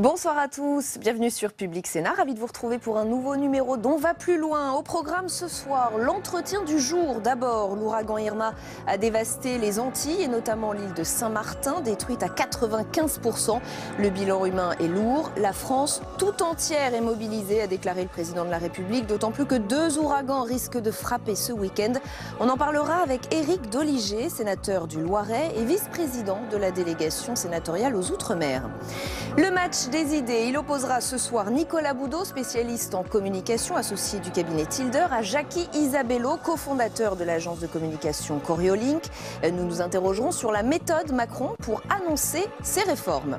Bonsoir à tous, bienvenue sur Public Sénat, ravi de vous retrouver pour un nouveau numéro d'On va plus loin. Au programme ce soir, l'entretien du jour. D'abord, l'ouragan Irma a dévasté les Antilles et notamment l'île de Saint-Martin, détruite à 95%. Le bilan humain est lourd. La France tout entière est mobilisée, a déclaré le président de la République, d'autant plus que 2 ouragans risquent de frapper ce week-end. On en parlera avec Éric Doligé, sénateur du Loiret et vice-président de la délégation sénatoriale aux Outre-mer. Le match des idées, il opposera ce soir Nicolas Boudot, spécialiste en communication, associé du cabinet Tilder, à Jacky Isabello, cofondateur de l'agence de communication Coriolink. Nous nous interrogerons sur la méthode Macron pour annoncer ses réformes.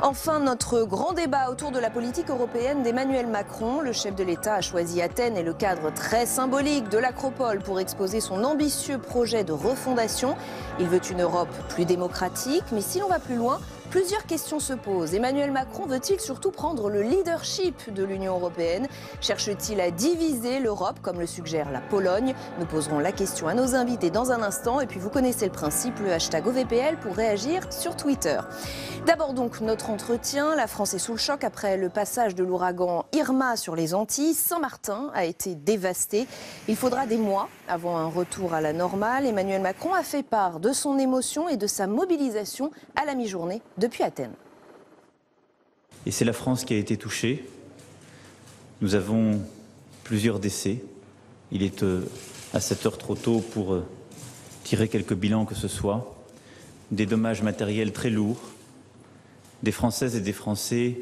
Enfin, notre grand débat autour de la politique européenne d'Emmanuel Macron. Le chef de l'État a choisi Athènes et le cadre très symbolique de l'Acropole pour exposer son ambitieux projet de refondation. Il veut une Europe plus démocratique, mais si l'on va plus loin, plusieurs questions se posent. Emmanuel Macron veut-il surtout prendre le leadership de l'Union européenne? Cherche-t-il à diviser l'Europe, comme le suggère la Pologne? Nous poserons la question à nos invités dans un instant. Et puis vous connaissez le principe, le hashtag OVPL pour réagir sur Twitter. D'abord donc notre entretien. La France est sous le choc après le passage de l'ouragan Irma sur les Antilles. Saint-Martin a été dévasté. Il faudra des mois avant un retour à la normale. Emmanuel Macron a fait part de son émotion et de sa mobilisation à la mi-journée depuis Athènes. Et c'est la France qui a été touchée. Nous avons plusieurs décès. Il est à cette heure trop tôt pour tirer quelques bilans que ce soit. Des dommages matériels très lourds. Des Françaises et des Français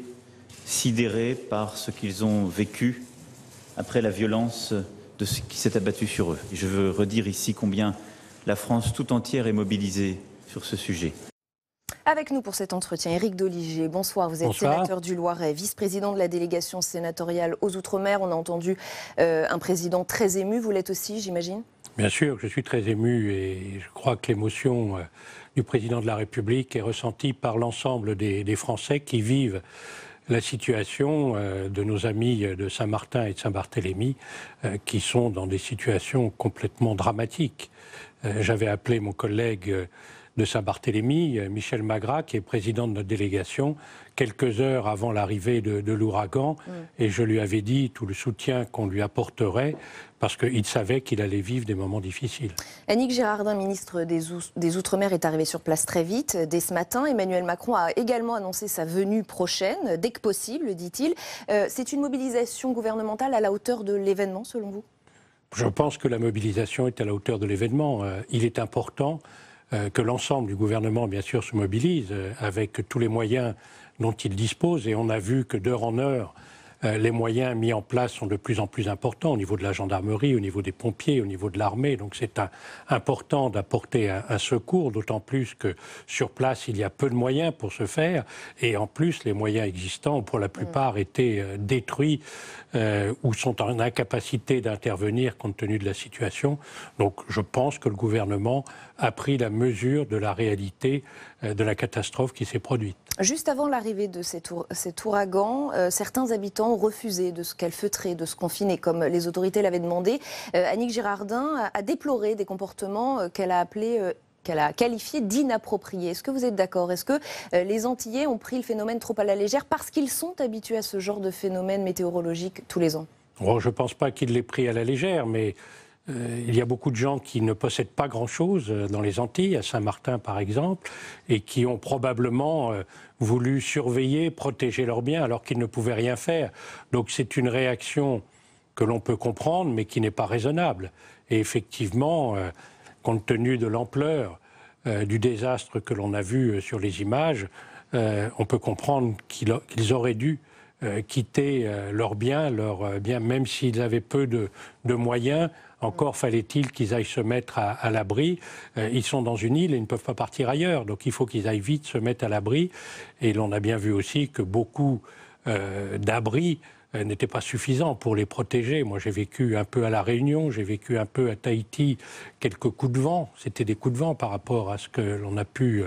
sidérés par ce qu'ils ont vécu après la violence de ce qui s'est abattu sur eux. Et je veux redire ici combien la France tout entière est mobilisée sur ce sujet. Avec nous pour cet entretien, Éric Doligé. Bonsoir, vous êtes sénateur du Loiret, vice-président de la délégation sénatoriale aux Outre-mer. On a entendu un président très ému, vous l'êtes aussi, j'imagine? Bien sûr, je suis très ému et je crois que l'émotion du président de la République est ressentie par l'ensemble des Français qui vivent la situation de nos amis de Saint-Martin et de Saint-Barthélemy qui sont dans des situations complètement dramatiques. J'avais appelé mon collègue de Saint-Barthélemy, Michel Magras, qui est président de notre délégation, quelques heures avant l'arrivée de l'ouragan, et je lui avais dit tout le soutien qu'on lui apporterait, parce qu'il savait qu'il allait vivre des moments difficiles. Annick Girardin, ministre des Outre-mer, est arrivée sur place très vite. Dès ce matin, Emmanuel Macron a également annoncé sa venue prochaine, dès que possible, dit-il. C'est une mobilisation gouvernementale à la hauteur de l'événement, selon vous? Je pense que la mobilisation est à la hauteur de l'événement. Il est important que l'ensemble du gouvernement, bien sûr, se mobilise avec tous les moyens dont il dispose. Et on a vu que d'heure en heure, les moyens mis en place sont de plus en plus importants au niveau de la gendarmerie, au niveau des pompiers, au niveau de l'armée. Donc c'est important d'apporter un secours, d'autant plus que sur place, il y a peu de moyens pour ce faire. Et en plus, les moyens existants ont pour la plupart été détruits ou sont en incapacité d'intervenir compte tenu de la situation. Donc je pense que le gouvernement a pris la mesure de la réalité de la catastrophe qui s'est produite. Juste avant l'arrivée de cet ouragan, certains habitants ont refusé de se calfeutrer, de se confiner, comme les autorités l'avaient demandé. Annick Girardin a déploré des comportements qu'elle a qualifiés d'inappropriés. Est-ce que vous êtes d'accord? Est-ce que les Antillais ont pris le phénomène trop à la légère parce qu'ils sont habitués à ce genre de phénomène météorologique tous les ans? Bon, je ne pense pas qu'ils l'aient pris à la légère, mais il y a beaucoup de gens qui ne possèdent pas grand-chose dans les Antilles, à Saint-Martin par exemple, et qui ont probablement voulu surveiller, protéger leurs biens alors qu'ils ne pouvaient rien faire. Donc c'est une réaction que l'on peut comprendre, mais qui n'est pas raisonnable. Et effectivement, compte tenu de l'ampleur du désastre que l'on a vu sur les images, on peut comprendre qu'ils auraient dû quitter leurs biens, même s'ils avaient peu de moyens. Encore fallait-il qu'ils aillent se mettre à l'abri. Ils sont dans une île et ils ne peuvent pas partir ailleurs. Donc il faut qu'ils aillent vite se mettre à l'abri. Et l'on a bien vu aussi que beaucoup d'abris n'étaient pas suffisants pour les protéger. Moi, j'ai vécu un peu à La Réunion, j'ai vécu un peu à Tahiti, quelques coups de vent. C'était des coups de vent par rapport à ce que l'on a pu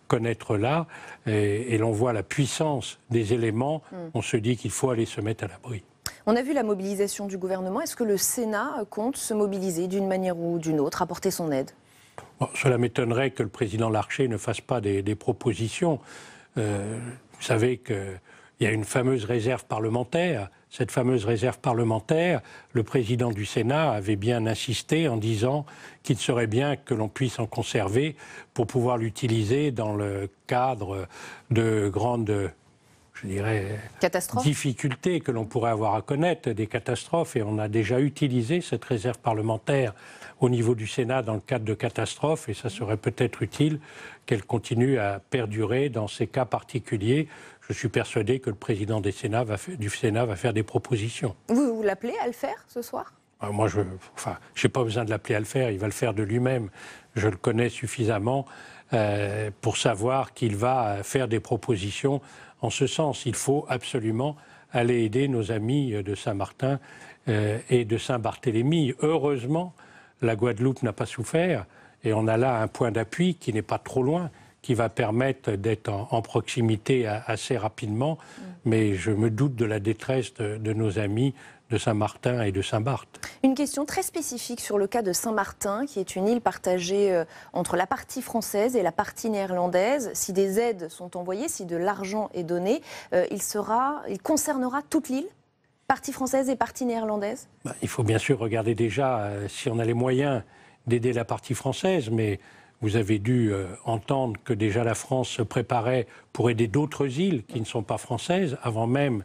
connaître là. Et l'on voit la puissance des éléments. On se dit qu'il faut aller se mettre à l'abri. On a vu la mobilisation du gouvernement. Est-ce que le Sénat compte se mobiliser d'une manière ou d'une autre, apporter son aide? Bon, cela m'étonnerait que le président Larcher ne fasse pas des propositions. Vous savez qu'il il y a une fameuse réserve parlementaire. Cette fameuse réserve parlementaire, le président du Sénat avait bien insisté en disant qu'il serait bien que l'on puisse en conserver pour pouvoir l'utiliser dans le cadre de grandes, je dirais, difficultés que l'on pourrait avoir à connaître, des catastrophes. Et on a déjà utilisé cette réserve parlementaire au niveau du Sénat dans le cadre de catastrophes. Et ça serait peut-être utile qu'elle continue à perdurer dans ces cas particuliers. Je suis persuadé que le président du Sénat va faire des propositions. Vous l'appelez à le faire ce soir ? Moi, je n'ai pas besoin de l'appeler à le faire, il va le faire de lui-même. Je le connais suffisamment pour savoir qu'il va faire des propositions en ce sens. Il faut absolument aller aider nos amis de Saint-Martin et de Saint-Barthélemy. Heureusement, la Guadeloupe n'a pas souffert et on a là un point d'appui qui n'est pas trop loin, qui va permettre d'être en proximité assez rapidement. Mais je me doute de la détresse de nos amis de Saint-Martin et de Saint-Barth. Une question très spécifique sur le cas de Saint-Martin, qui est une île partagée entre la partie française et la partie néerlandaise. Si des aides sont envoyées, si de l'argent est donné, il concernera toute l'île, partie française et partie néerlandaise ? Il faut bien sûr regarder déjà si on a les moyens d'aider la partie française, mais vous avez dû entendre que déjà la France se préparait pour aider d'autres îles qui ne sont pas françaises, avant même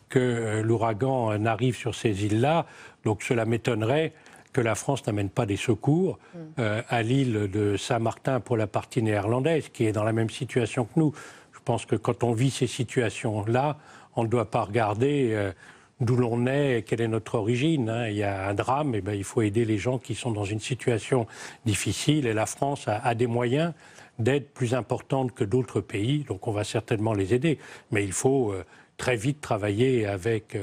que l'ouragan n'arrive sur ces îles-là. Donc cela m'étonnerait que la France n'amène pas des secours à l'île de Saint-Martin pour la partie néerlandaise, qui est dans la même situation que nous. Je pense que quand on vit ces situations-là, on ne doit pas regarder d'où l'on est, quelle est notre origine. Il y a un drame, et il faut aider les gens qui sont dans une situation difficile. Et la France a des moyens d'aide plus importantes que d'autres pays, donc on va certainement les aider. Mais il faut très vite travailler avec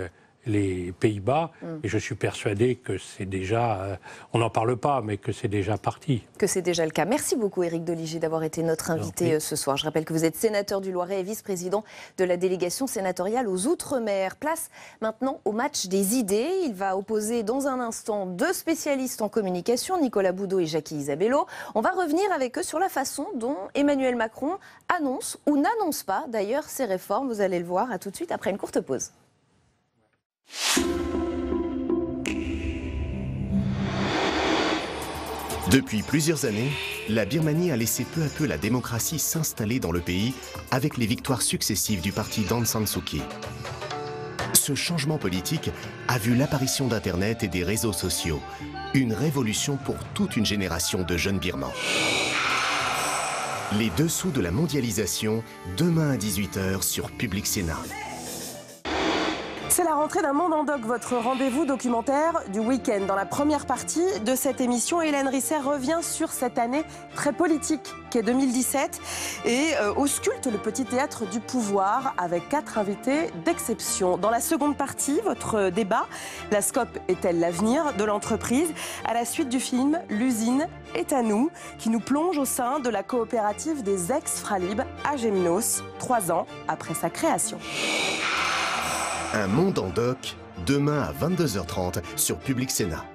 les Pays-Bas, et je suis persuadé que c'est déjà, on n'en parle pas, mais que c'est déjà parti. Que c'est déjà le cas. Merci beaucoup Éric Doligé d'avoir été notre invité ce soir. Je rappelle que vous êtes sénateur du Loiret et vice-président de la délégation sénatoriale aux Outre-mer. Place maintenant au match des idées. Il va opposer dans un instant deux spécialistes en communication, Nicolas Boudot et Jacky Isabello. On va revenir avec eux sur la façon dont Emmanuel Macron annonce ou n'annonce pas d'ailleurs ses réformes. Vous allez le voir, à tout de suite après une courte pause. Depuis plusieurs années, la Birmanie a laissé peu à peu la démocratie s'installer dans le pays avec les victoires successives du parti d'Aung San Suu Kyi. Ce changement politique a vu l'apparition d'Internet et des réseaux sociaux, une révolution pour toute une génération de jeunes Birmans. Les dessous de la mondialisation, demain à 18h sur Public Sénat. C'est la rentrée d'un monde en doc, votre rendez-vous documentaire du week-end. Dans la première partie de cette émission, Hélène Risser revient sur cette année très politique qu'est 2017 et ausculte le petit théâtre du pouvoir avec 4 invités d'exception. Dans la seconde partie, votre débat, la SCOP est-elle l'avenir de l'entreprise? À la suite du film L'usine est à nous, qui nous plonge au sein de la coopérative des ex-Fralib à Gémenos, 3 ans après sa création. Un monde en doc, demain à 22h30 sur Public Sénat.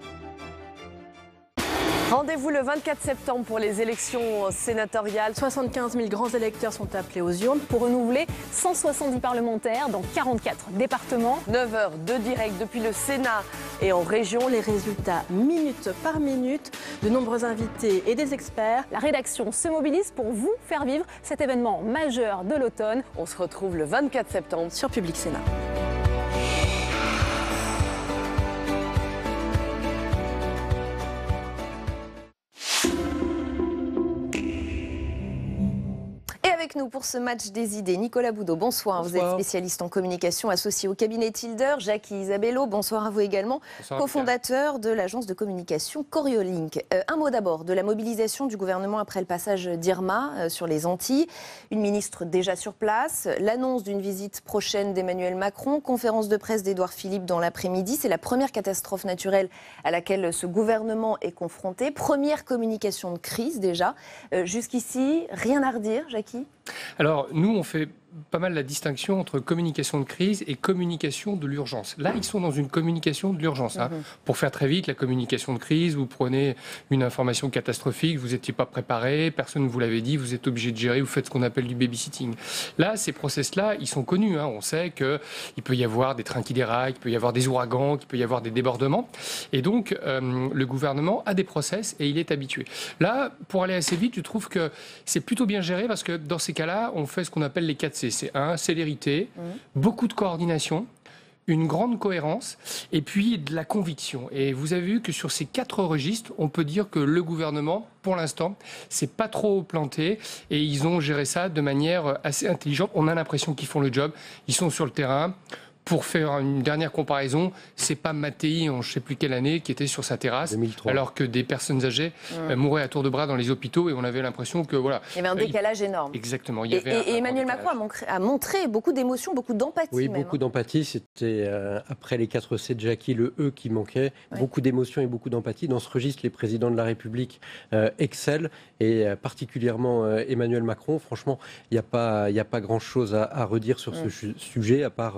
Rendez-vous le 24 septembre pour les élections sénatoriales. 75 000 grands électeurs sont appelés aux urnes pour renouveler 170 parlementaires dans 44 départements. 9 heures de direct depuis le Sénat et en région. Les résultats minute par minute, de nombreux invités et des experts. La rédaction se mobilise pour vous faire vivre cet événement majeur de l'automne. On se retrouve le 24 septembre sur Public Sénat. Avec nous pour ce match des idées, Nicolas Boudot, bonsoir. Vous êtes spécialiste en communication associé au cabinet Tilder. Jacky Isabello, bonsoir à vous également, cofondateur de l'agence de communication Coriolink. Un mot d'abord de la mobilisation du gouvernement après le passage d'Irma sur les Antilles. Une ministre déjà sur place, l'annonce d'une visite prochaine d'Emmanuel Macron, conférence de presse d'Édouard Philippe dans l'après-midi. C'est la première catastrophe naturelle à laquelle ce gouvernement est confronté. Première communication de crise déjà. Jusqu'ici, rien à redire, Jacky ? Alors, nous, on fait pas mal la distinction entre communication de crise et communication de l'urgence. Là, ils sont dans une communication de l'urgence. Pour faire très vite, la communication de crise, vous prenez une information catastrophique, vous n'étiez pas préparé, personne ne vous l'avait dit, vous êtes obligé de gérer, vous faites ce qu'on appelle du babysitting. Là, ces process-là, ils sont connus. On sait qu'il peut y avoir des trains qui déraillent, qu'il peut y avoir des ouragans, qu'il peut y avoir des débordements. Et donc, le gouvernement a des process et il est habitué. Là, pour aller assez vite, je trouve que c'est plutôt bien géré parce que dans ces cas-là, on fait ce qu'on appelle les 4C. C'est célérité, beaucoup de coordination, une grande cohérence et puis de la conviction. Et vous avez vu que sur ces 4 registres, on peut dire que le gouvernement, pour l'instant, s'est pas trop planté et ils ont géré ça de manière assez intelligente. On a l'impression qu'ils font le job, ils sont sur le terrain. Pour faire une dernière comparaison, c'est pas Mattei, en je ne sais plus quelle année, qui était sur sa terrasse, 2003. Alors que des personnes âgées mouraient à tour de bras dans les hôpitaux et on avait l'impression que voilà. Il y avait un décalage énorme. Exactement. Et Emmanuel Macron a montré beaucoup d'émotions, beaucoup d'empathie. Oui, beaucoup d'empathie. C'était après les 4 C de Jackie, le E qui manquait. Beaucoup d'émotions et beaucoup d'empathie. Dans ce registre, les présidents de la République excellent et particulièrement Emmanuel Macron. Franchement, il n'y a pas grand-chose à redire sur ce sujet à part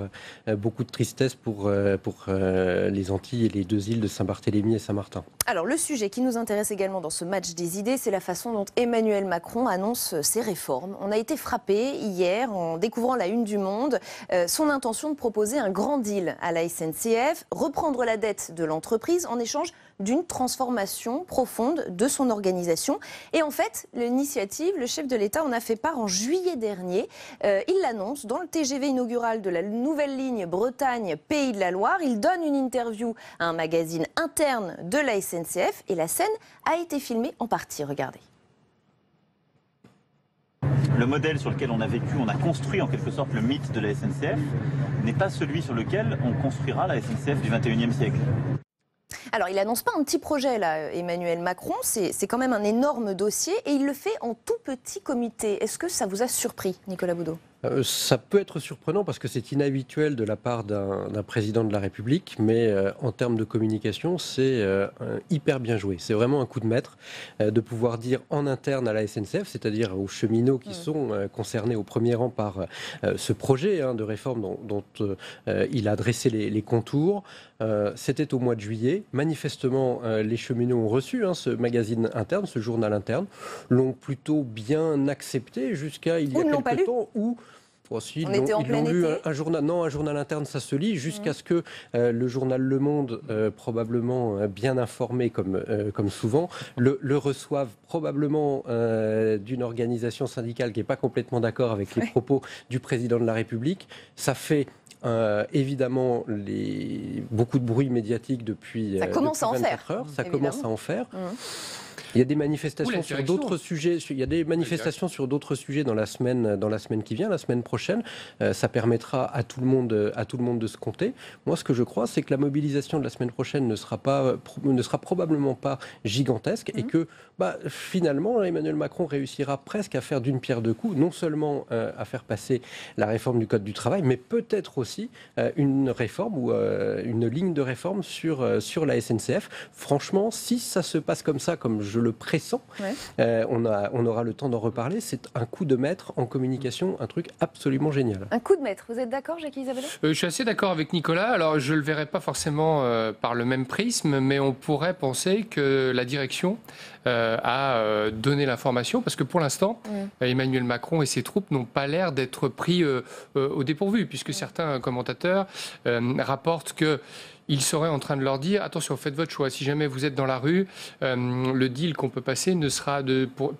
beaucoup de tristesse pour les Antilles et les 2 îles de Saint-Barthélemy et Saint-Martin. Alors le sujet qui nous intéresse également dans ce match des idées, c'est la façon dont Emmanuel Macron annonce ses réformes. On a été frappé hier en découvrant la une du Monde, son intention de proposer un grand deal à la SNCF, reprendre la dette de l'entreprise en échange d'une transformation profonde de son organisation. Et en fait, l'initiative, le chef de l'État en a fait part en juillet dernier. Il l'annonce dans le TGV inaugural de la nouvelle ligne Bretagne-Pays de la Loire. Il donne une interview à un magazine interne de la SNCF et la scène a été filmée en partie. Regardez. Le modèle sur lequel on a vécu, on a construit en quelque sorte le mythe de la SNCF, n'est pas celui sur lequel on construira la SNCF du 21e siècle. Alors, il n'annonce pas un petit projet, là, Emmanuel Macron. C'est quand même un énorme dossier et il le fait en tout petit comité. Est-ce que ça vous a surpris, Nicolas Boudot ? Ça peut être surprenant parce que c'est inhabituel de la part d'un président de la République, mais en termes de communication, c'est hyper bien joué. C'est vraiment un coup de maître de pouvoir dire en interne à la SNCF, c'est-à-dire aux cheminots qui sont concernés au premier rang par ce projet de réforme dont il a dressé les contours. C'était au mois de juillet. Manifestement, les cheminots ont reçu ce magazine interne, ce journal interne, l'ont plutôt bien accepté jusqu'à il y a quelques temps où ils l'ont lu, un journal interne, ça se lit, jusqu'à ce que le journal Le Monde, probablement bien informé comme souvent, le reçoive probablement d'une organisation syndicale qui n'est pas complètement d'accord avec les propos du président de la République. Ça fait évidemment beaucoup de bruit médiatique depuis 24 heures. Ça commence à en faire. Il y a des manifestations sur d'autres sujets. Il y a des manifestations sur d'autres sujets dans la semaine qui vient, la semaine prochaine. Ça permettra à tout le monde de se compter. Moi, ce que je crois, c'est que la mobilisation de la semaine prochaine ne sera probablement pas gigantesque et que finalement, Emmanuel Macron réussira presque à faire d'une pierre deux coups, non seulement à faire passer la réforme du Code du travail, mais peut-être aussi une réforme ou une ligne de réforme sur la SNCF. Franchement, si ça se passe comme ça, comme je le pressens, on aura le temps d'en reparler. C'est un coup de maître en communication, un truc absolument génial. Un coup de maître, vous êtes d'accord, Jackie Isabello ? Je suis assez d'accord avec Nicolas. Alors, je ne le verrai pas forcément par le même prisme, mais on pourrait penser que la direction a donné l'information, parce que pour l'instant, Emmanuel Macron et ses troupes n'ont pas l'air d'être pris au dépourvu, puisque certains commentateurs rapportent que il serait en train de leur dire, attention, faites votre choix. Si jamais vous êtes dans la rue, le deal qu'on peut passer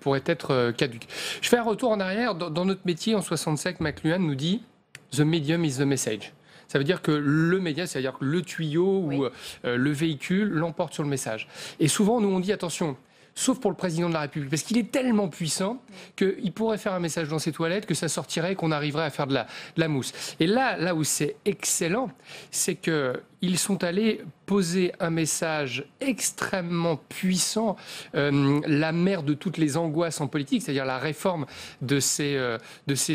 pourrait être caduque. Je fais un retour en arrière. Dans notre métier, en 67, McLuhan nous dit « The medium is the message ». Ça veut dire que le média, c'est-à-dire que le tuyau ou le véhicule l'emporte sur le message. Et souvent, nous, on dit, attention, sauf pour le président de la République, parce qu'il est tellement puissant qu'il pourrait faire un message dans ses toilettes, que ça sortirait, qu'on arriverait à faire de la mousse. Et là où c'est excellent, c'est qu'il ils sont allés poser un message extrêmement puissant, la mère de toutes les angoisses en politique, c'est-à-dire la réforme de ces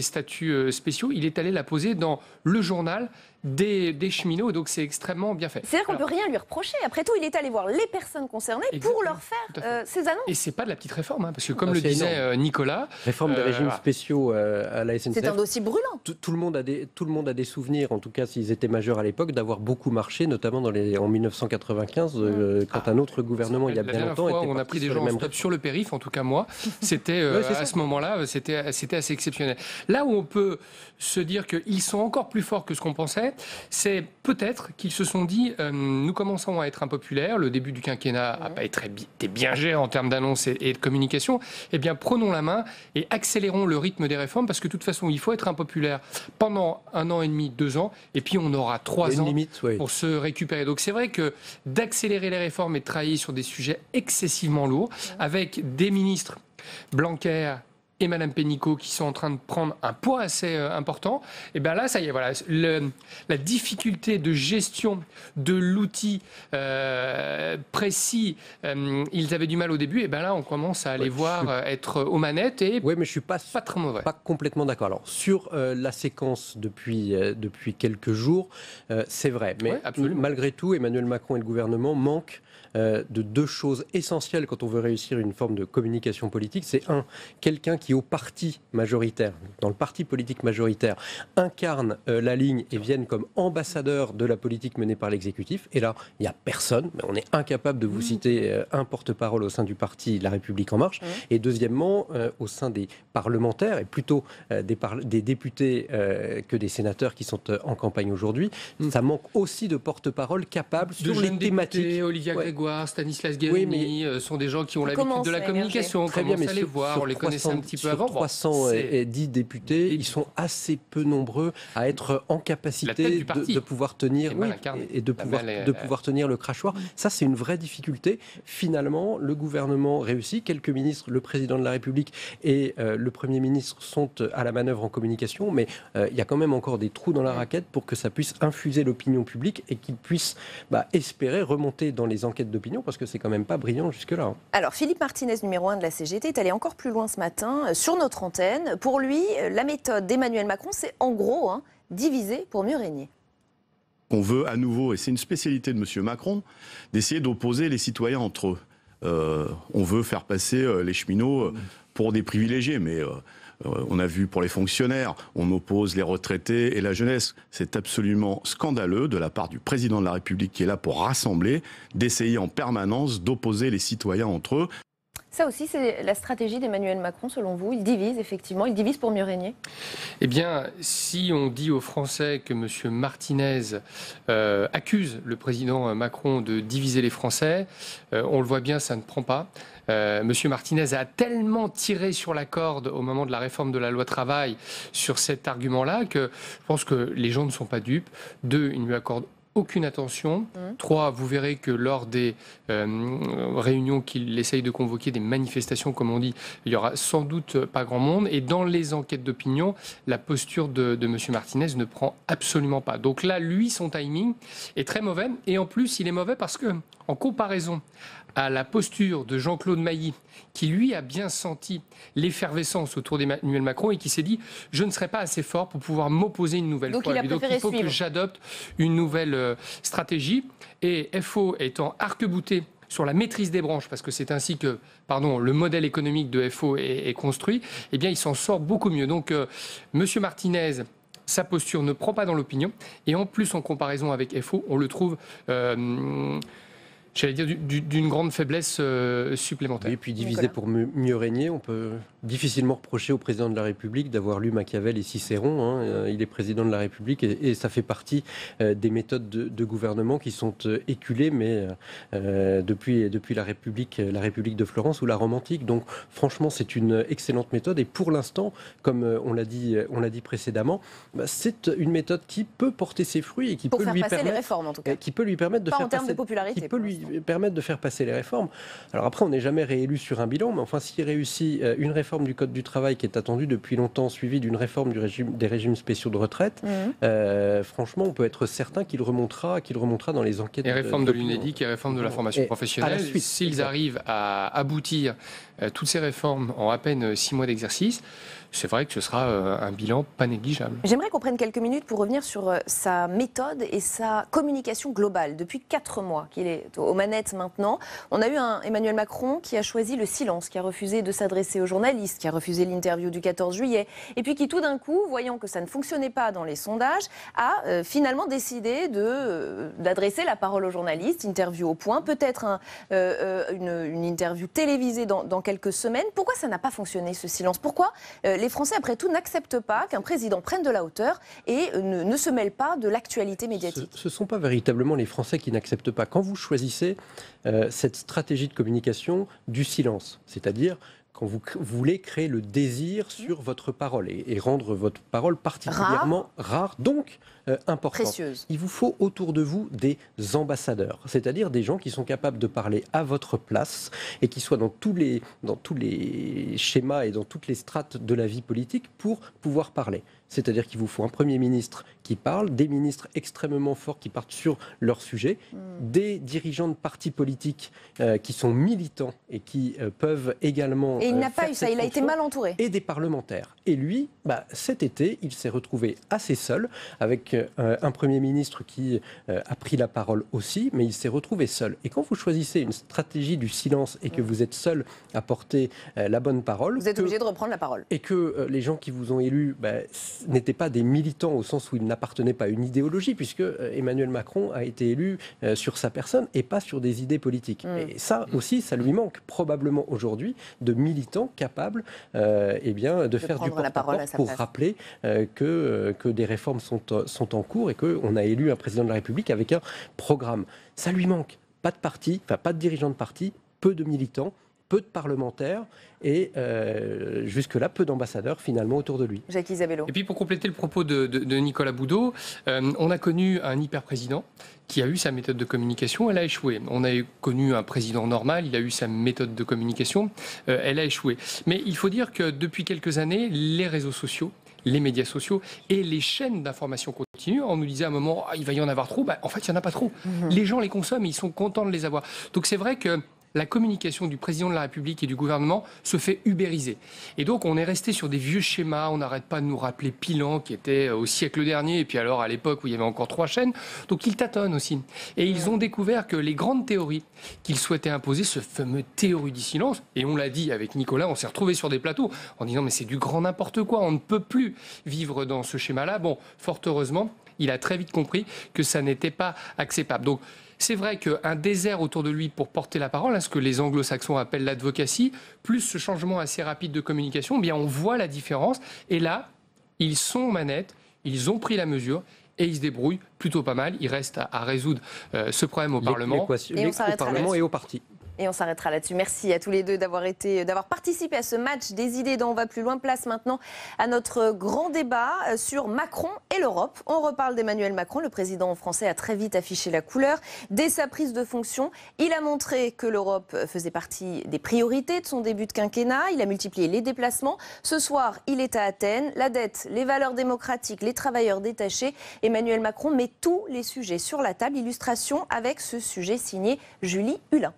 statuts spéciaux. Il est allé la poser dans le journal des cheminots, donc c'est extrêmement bien fait. C'est-à-dire qu'on ne peut rien lui reprocher. Après tout, il est allé voir les personnes concernées pour leur faire ces annonces. Et c'est pas de la petite réforme, parce que comme le disait Nicolas... Réforme des régimes spéciaux à la SNCF. C'est un dossier brûlant. Tout le monde a des souvenirs, en tout cas s'ils étaient majeurs à l'époque, d'avoir beaucoup marché, notamment en 1995, quand un autre gouvernement, il y a bien longtemps, était on a pris des gens en stop sur le périph', en tout cas moi, c'était à ce moment-là, c'était assez exceptionnel. Là où on peut se dire qu'ils sont encore plus forts que ce qu'on pensait, c'est peut-être qu'ils se sont dit nous commençons à être impopulaires, le début du quinquennat n'a pas été bien géré en termes d'annonces et de communication, eh bien prenons la main et accélérons le rythme des réformes, parce que de toute façon il faut être impopulaire pendant 1 an et demi, 2 ans, et puis on aura 3 ans pour se récupérer. Donc c'est vrai que d'accélérer les réformes et de travailler sur des sujets excessivement lourds, avec des ministres Blanquer et Madame Pénicaud qui sont en train de prendre un poids assez important, et bien là, ça y est, voilà, la difficulté de gestion de l'outil précis, ils avaient du mal au début, et bien là, on commence à les voir être aux manettes, et mais je suis pas très mauvais. Pas complètement d'accord. Alors, sur la séquence depuis quelques jours, c'est vrai, mais malgré tout, Emmanuel Macron et le gouvernement manquent de 2 choses essentielles quand on veut réussir une forme de communication politique. C'est quelqu'un qui au parti majoritaire, dans le parti politique majoritaire, incarne la ligne et vienne comme ambassadeur de la politique menée par l'exécutif. Et là, il n'y a personne, mais on est incapable de vous citer un porte-parole au sein du parti La République En Marche. Et deuxièmement, au sein des parlementaires, et plutôt des députés que des sénateurs qui sont en campagne aujourd'hui, ça manque aussi de porte-parole capables sur les thématiques. Olivia Grégoire, Stanislas Guérini sont des gens qui ont l'habitude de la communication. Très bien, mais à les voir, on les connaissait un petit peu avant. 310 députés, ils sont assez peu nombreux à être en capacité de pouvoir tenir de pouvoir tenir le crachoir. Ça, c'est une vraie difficulté. Finalement, le gouvernement réussit. Quelques ministres, le président de la République et le Premier ministre sont à la manœuvre en communication, mais il y a quand même encore des trous dans la raquette pour que ça puisse infuser l'opinion publique et qu'ils puissent espérer remonter dans les enquêtes d'opinion, parce que c'est quand même pas brillant jusque-là. Alors, Philippe Martinez, numéro 1 de la CGT, est allé encore plus loin ce matin sur notre antenne. Pour lui, la méthode d'Emmanuel Macron, c'est en gros diviser pour mieux régner. On veut à nouveau, et c'est une spécialité de M. Macron, d'essayer d'opposer les citoyens entre eux. On veut faire passer les cheminots pour des privilégiés, mais on a vu pour les fonctionnaires, on oppose les retraités et la jeunesse. C'est absolument scandaleux de la part du président de la République qui est là pour rassembler, d'essayer en permanence d'opposer les citoyens entre eux. Ça aussi, c'est la stratégie d'Emmanuel Macron, selon vous. Il divise, effectivement. Il divise pour mieux régner. Eh bien, si on dit aux Français que M. Martinez accuse le président Macron de diviser les Français, on le voit bien, ça ne prend pas. M. Martinez a tellement tiré sur la corde au moment de la réforme de la loi travail sur cet argument-là que je pense que les gens ne sont pas dupes. 2, ils ne lui accordent aucune attention. 3, vous verrez que lors des réunions qu'il essaye de convoquer, des manifestations comme on dit, il y aura sans doute pas grand monde. Et dans les enquêtes d'opinion, la posture de M. Martinez ne prend absolument pas. Donc là, lui, son timing est très mauvais. Et en plus, il est mauvais parce que, en comparaison à la posture de Jean-Claude Mailly, qui lui a bien senti l'effervescence autour d'Emmanuel Macron et qui s'est dit « je ne serai pas assez fort pour pouvoir m'opposer une nouvelle fois ». Donc il faut que j'adopte une nouvelle stratégie. Et FO étant arc-bouté sur la maîtrise des branches, parce que c'est ainsi que le modèle économique de FO est construit, eh bien il s'en sort beaucoup mieux. Donc M. Martinez, sa posture ne prend pas dans l'opinion. Et en plus, en comparaison avec FO, on le trouve... j'allais dire d'une grande faiblesse supplémentaire. Et puis diviser pour mieux régner, on peut difficilement reprocher au président de la République d'avoir lu Machiavel et Cicéron. Il est président de la République et ça fait partie des méthodes de gouvernement qui sont éculées, mais depuis la République de Florence ou la Rome antique. Donc franchement, c'est une excellente méthode et pour l'instant, comme on l'a dit précédemment, c'est une méthode qui peut porter ses fruits et qui pour peut faire lui passer permettre les réformes en tout cas. Qui peut lui permettre de pas faire en termes passer, de popularité. permettent de faire passer les réformes. Alors après, on n'est jamais réélu sur un bilan, mais enfin, s'il réussit une réforme du Code du travail qui est attendue depuis longtemps, suivie d'une réforme des régimes spéciaux de retraite, franchement, on peut être certain qu'il remontera dans les enquêtes. Et réforme de l'UNEDIC et réforme de la formation professionnelle. S'ils arrivent à aboutir toutes ces réformes en à peine 6 mois d'exercice, c'est vrai que ce sera un bilan pas négligeable. J'aimerais qu'on prenne quelques minutes pour revenir sur sa méthode et sa communication globale. Depuis 4 mois qu'il est aux manettes maintenant, on a eu un Emmanuel Macron qui a choisi le silence, qui a refusé de s'adresser aux journalistes, qui a refusé l'interview du 14 juillet, et puis qui tout d'un coup, voyant que ça ne fonctionnait pas dans les sondages, a finalement décidé d'adresser la parole aux journalistes, interview au point, peut-être une interview télévisée dans quelques semaines. Pourquoi ça n'a pas fonctionné, ce silence? Pourquoi les Français, après tout, n'acceptent pas qu'un président prenne de la hauteur et ne se mêle pas de l'actualité médiatique? Ce ne sont pas véritablement les Français qui n'acceptent pas. Quand vous choisissez cette stratégie de communication du silence, c'est-à-dire quand vous voulez créer le désir sur votre parole et rendre votre parole particulièrement rare donc importante. Précieuse. Il vous faut autour de vous des ambassadeurs, c'est-à-dire des gens qui sont capables de parler à votre place et qui soient dans tous les schémas et dans toutes les strates de la vie politique pour pouvoir parler. C'est-à-dire qu'il vous faut un Premier ministre qui parle, des ministres extrêmement forts qui partent sur leur sujet, des dirigeants de partis politiques qui sont militants et qui peuvent également... Et il n'a pas eu ça, il a été mal entouré. Et des parlementaires. Et lui, cet été, il s'est retrouvé assez seul, avec un Premier ministre qui a pris la parole aussi, mais il s'est retrouvé seul. Et quand vous choisissez une stratégie du silence et que vous êtes seul à porter la bonne parole... Vous êtes obligé de reprendre la parole. Et que les gens qui vous ont élu n'étaient pas des militants au sens où ils n'appartenaient pas à une idéologie, puisque Emmanuel Macron a été élu sur sa personne et pas sur des idées politiques. Et ça aussi, ça lui manque probablement aujourd'hui de militants capables de faire du porte-à-porte pour rappeler que des réformes sont en cours et qu'on a élu un président de la République avec un programme. Ça lui manque. Pas de parti, pas de dirigeants de parti, peu de militants, peu de parlementaires et jusque-là, peu d'ambassadeurs finalement autour de lui. Jacques Isabello. Et puis pour compléter le propos de Nicolas Boudot, on a connu un hyper-président qui a eu sa méthode de communication, elle a échoué. On a connu un président normal, il a eu sa méthode de communication, elle a échoué. Mais il faut dire que depuis quelques années, les réseaux sociaux, les médias sociaux et les chaînes d'information continue. On nous disait à un moment, il va y en avoir trop. En fait, il n'y en a pas trop. Les gens les consomment et ils sont contents de les avoir. Donc c'est vrai que la communication du président de la République et du gouvernement se fait ubériser. Et donc, on est resté sur des vieux schémas. On n'arrête pas de nous rappeler Pilan, qui était au siècle dernier, et puis alors à l'époque où il y avait encore 3 chaînes. Donc, ils tâtonnent aussi. Et ils ont découvert que les grandes théories qu'ils souhaitaient imposer, ce fameux théorie du silence, et on l'a dit avec Nicolas, on s'est retrouvés sur des plateaux en disant, mais c'est du grand n'importe quoi, on ne peut plus vivre dans ce schéma-là. Bon, fort heureusement, il a très vite compris que ça n'était pas acceptable. Donc, c'est vrai qu'un désert autour de lui pour porter la parole, ce que les anglo-saxons appellent l'advocacy, plus ce changement assez rapide de communication, bien on voit la différence. Et là, ils sont aux manettes, ils ont pris la mesure et ils se débrouillent plutôt pas mal. Il reste à résoudre ce problème au Parlement. Au Parlement et au parti. Et on s'arrêtera là-dessus. Merci à tous les deux d'avoir participé à ce match des idées dont on va plus loin. Place maintenant à notre grand débat sur Macron et l'Europe. On reparle d'Emmanuel Macron. Le président français a très vite affiché la couleur. Dès sa prise de fonction, il a montré que l'Europe faisait partie des priorités de son début de quinquennat. Il a multiplié les déplacements. Ce soir, il est à Athènes. La dette, les valeurs démocratiques, les travailleurs détachés. Emmanuel Macron met tous les sujets sur la table. Illustration avec ce sujet signé Julie Hulin.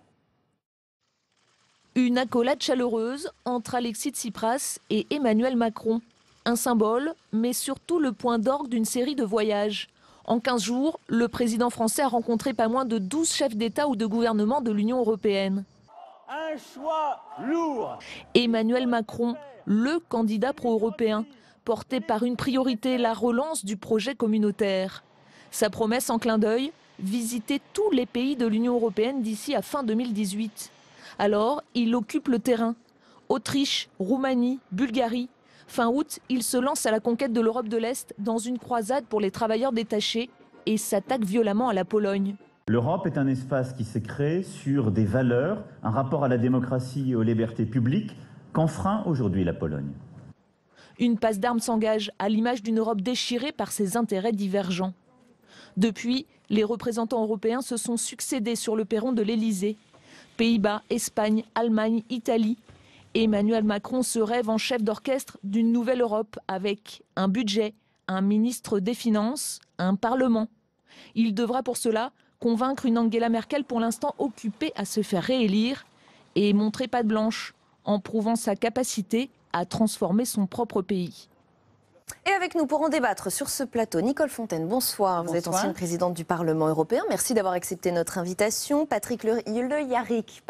Une accolade chaleureuse entre Alexis Tsipras et Emmanuel Macron. Un symbole, mais surtout le point d'orgue d'une série de voyages. En 15 jours, le président français a rencontré pas moins de 12 chefs d'État ou de gouvernement de l'Union européenne. Un choix lourd. Emmanuel Macron, le candidat pro-européen, porté par une priorité, la relance du projet communautaire. Sa promesse en clin d'œil, visiter tous les pays de l'Union européenne d'ici à fin 2018. Alors, il occupe le terrain. Autriche, Roumanie, Bulgarie. Fin août, il se lance à la conquête de l'Europe de l'Est dans une croisade pour les travailleurs détachés et s'attaque violemment à la Pologne. L'Europe est un espace qui s'est créé sur des valeurs, un rapport à la démocratie et aux libertés publiques qu'enfreint aujourd'hui la Pologne. Une passe d'armes s'engage à l'image d'une Europe déchirée par ses intérêts divergents. Depuis, les représentants européens se sont succédé sur le perron de l'Elysée. Pays-Bas, Espagne, Allemagne, Italie. Emmanuel Macron se rêve en chef d'orchestre d'une nouvelle Europe avec un budget, un ministre des Finances, un Parlement. Il devra pour cela convaincre une Angela Merkel pour l'instant occupée à se faire réélire et montrer patte blanche en prouvant sa capacité à transformer son propre pays. Et avec nous pour en débattre sur ce plateau, Nicole Fontaine, bonsoir. Vous êtes ancienne présidente du Parlement européen. Merci d'avoir accepté notre invitation. Patrick Le Yarrick,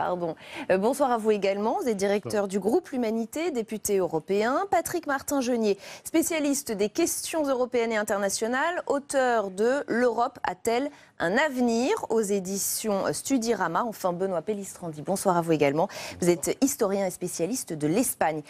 bonsoir à vous également. Vous êtes directeur du groupe L'Humanité, député européen. Patrick Martin-Genier, spécialiste des questions européennes et internationales, auteur de L'Europe a-t-elle un avenir aux éditions Studirama. Enfin, Benoît Pellistrandi, bonsoir à vous également. Vous êtes historien et spécialiste de l'Espagne.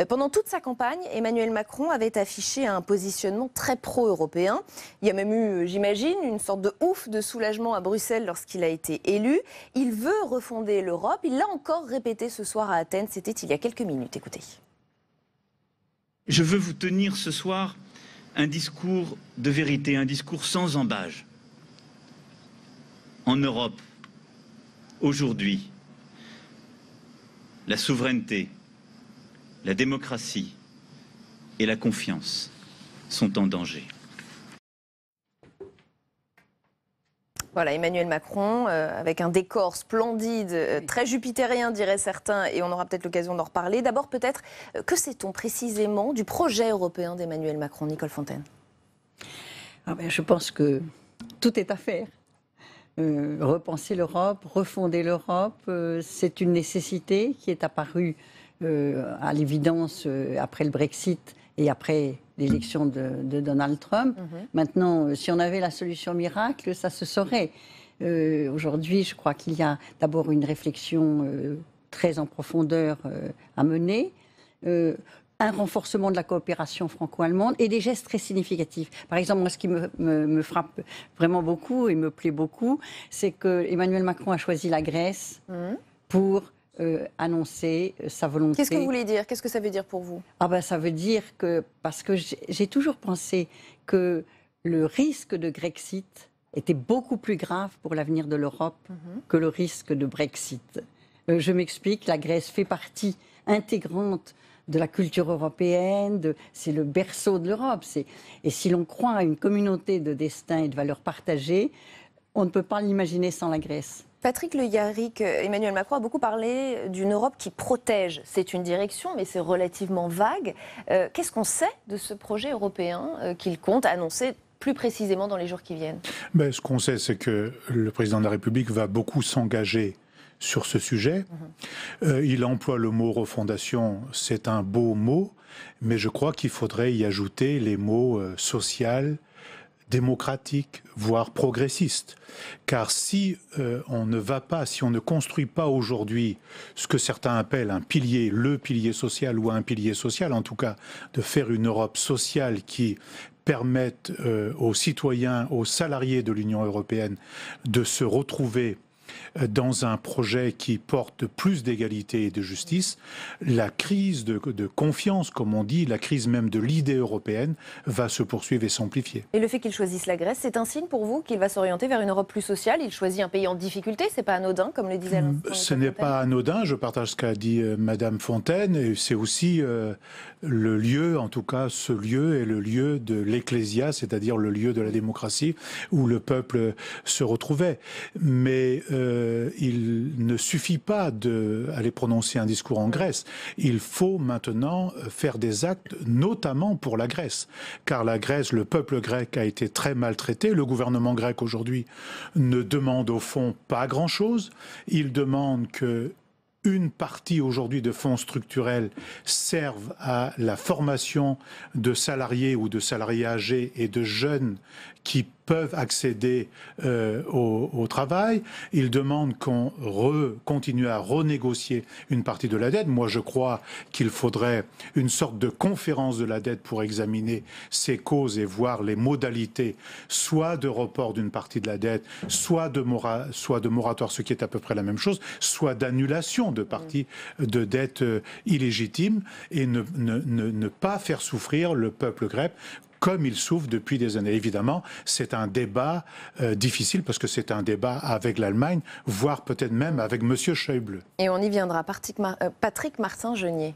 Pendant toute sa campagne, Emmanuel Macron avait affiché un positionnement très pro-européen. Il y a même eu, j'imagine, une sorte de ouf de soulagement à Bruxelles lorsqu'il a été élu. Il veut refonder l'Europe. Il l'a encore répété ce soir à Athènes. C'était il y a quelques minutes. Écoutez. Je veux vous tenir ce soir un discours de vérité, un discours sans embâge. En Europe, aujourd'hui, la souveraineté, la démocratie et la confiance sont en danger. Voilà, Emmanuel Macron, avec un décor splendide, très jupitérien, diraient certains, et on aura peut-être l'occasion d'en reparler. D'abord, peut-être, que sait-on précisément du projet européen d'Emmanuel Macron, Nicole Fontaine? Je pense que tout est à faire. Repenser l'Europe, refonder l'Europe, c'est une nécessité qui est apparue à l'évidence après le Brexit et après l'élection de Donald Trump. Maintenant, si on avait la solution miracle, ça se saurait. Aujourd'hui, je crois qu'il y a d'abord une réflexion très en profondeur à mener. Un renforcement de la coopération franco-allemande et des gestes très significatifs. Par exemple, moi, ce qui me frappe vraiment beaucoup et me plaît beaucoup, c'est que Emmanuel Macron a choisi la Grèce pour annoncer sa volonté. Qu'est-ce que vous voulez dire? Qu'est-ce que ça veut dire pour vous? Ça veut dire que, parce que j'ai toujours pensé que le risque de Grexit était beaucoup plus grave pour l'avenir de l'Europe que le risque de Brexit. Je m'explique, la Grèce fait partie intégrante de la culture européenne, c'est le berceau de l'Europe. Et si l'on croit à une communauté de destin et de valeurs partagées, on ne peut pas l'imaginer sans la Grèce. Patrick Le Yarrick, Emmanuel Macron a beaucoup parlé d'une Europe qui protège. C'est une direction, mais c'est relativement vague. Qu'est-ce qu'on sait de ce projet européen qu'il compte annoncer plus précisément dans les jours qui viennent? Ce qu'on sait, c'est que le président de la République va beaucoup s'engager sur ce sujet. Il emploie le mot refondation, c'est un beau mot, mais je crois qu'il faudrait y ajouter les mots social, démocratique, voire progressiste. Car si on ne va pas, si on ne construit pas aujourd'hui ce que certains appellent un pilier, le pilier social ou un pilier social, en tout cas de faire une Europe sociale qui permette aux citoyens, aux salariés de l'Union européenne de se retrouver dans un projet qui porte plus d'égalité et de justice, la crise de confiance, comme on dit, la crise même de l'idée européenne va se poursuivre et s'amplifier. Et le fait qu'il choisisse la Grèce, c'est un signe pour vous qu'il va s'orienter vers une Europe plus sociale? Il choisit un pays en difficulté, c'est pas anodin, comme le disait à l'instant. Ce n'est pas anodin, je partage ce qu'a dit Madame Fontaine, et c'est aussi le lieu, en tout cas ce lieu est le lieu de l'Ecclésia, c'est-à-dire le lieu de la démocratie, où le peuple se retrouvait. Mais il ne suffit pas d'aller prononcer un discours en Grèce. Il faut maintenant faire des actes, notamment pour la Grèce. Car la Grèce, le peuple grec a été très maltraité. Le gouvernement grec aujourd'hui ne demande au fond pas grand-chose. Il demande que une partie aujourd'hui de fonds structurels servent à la formation de salariés ou de salariés âgés et de jeunes qui peuvent accéder au travail. Ils demandent qu'on continue à renégocier une partie de la dette. Moi, je crois qu'il faudrait une sorte de conférence de la dette pour examiner ses causes et voir les modalités, soit de report d'une partie de la dette, soit de moratoire, ce qui est à peu près la même chose, soit d'annulation de parties de dette illégitimes et ne pas faire souffrir le peuple grec comme il souffre depuis des années. Évidemment, c'est un débat difficile parce que c'est un débat avec l'Allemagne, voire peut-être même avec M. Schäuble. Et on y viendra. Patrick Martin-Genier.